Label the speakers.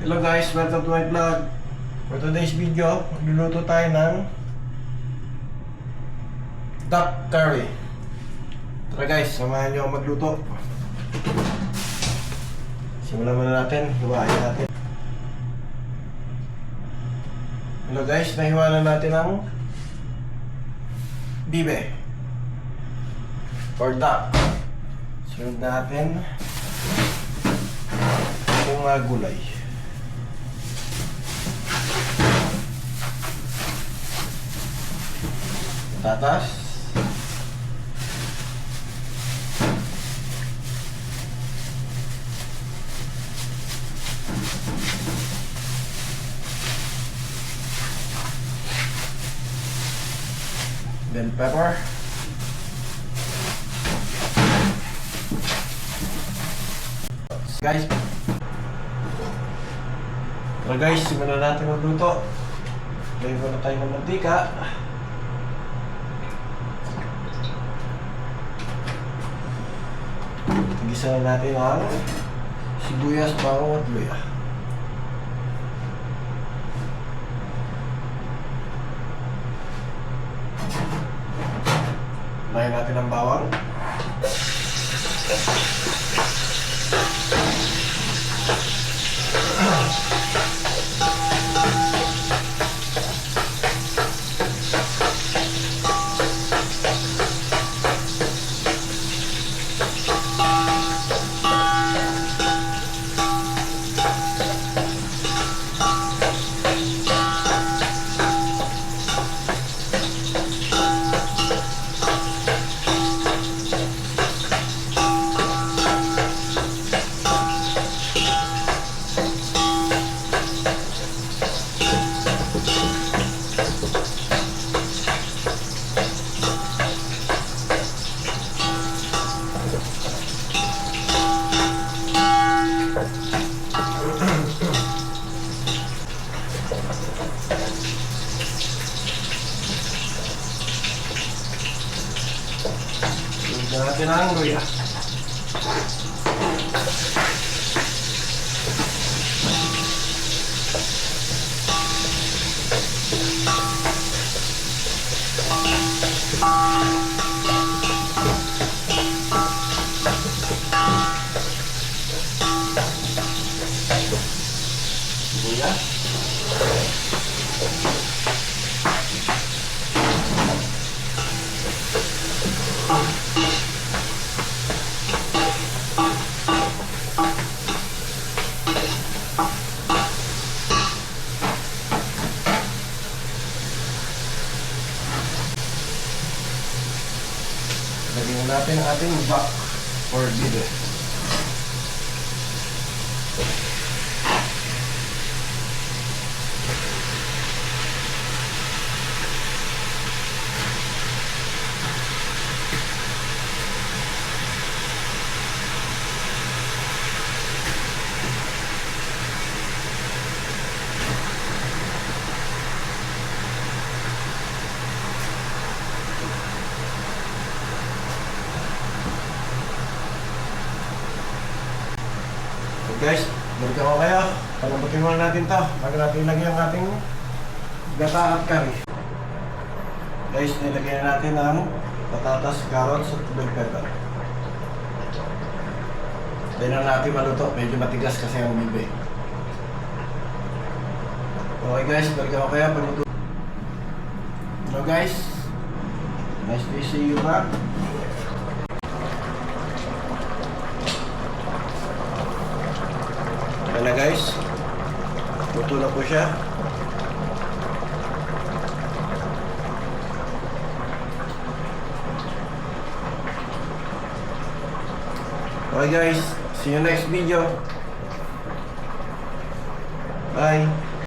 Speaker 1: Hello guys, welcome to my vlog. For today's video, magluluto tayo ng duck curry. Tara guys, samahan nyo ako magluto. Simulan muna natin, hiwain natin. Hello guys, nahiwa na natin ang bibe or duck. Sunod natin yung mga gulay. Patatas, bell pepper, guys. Tara guys, simulan natin magluto. Lagyan ko na tayo ng mantika. Gisa na natin ang sibuyas, bawang at luya. Lagyan natin ang bawang. Natin ang luya. Luya. Lagyan natin ang ating duck or bibe. Guys, balikan ko kayo. Panabutin muna natin to bago natin ilagay ang ating gata at curry. Guys, nilagay na natin ang patatas, carrots at bell pepper. Dahil na natin maluto, medyo matigas kasi ang bibe. Okay guys, balikan ko kayo. Paluto. Hello guys, nice to see you back. Ayan na guys, luto na po siya. Okay guys, see you next video. Bye.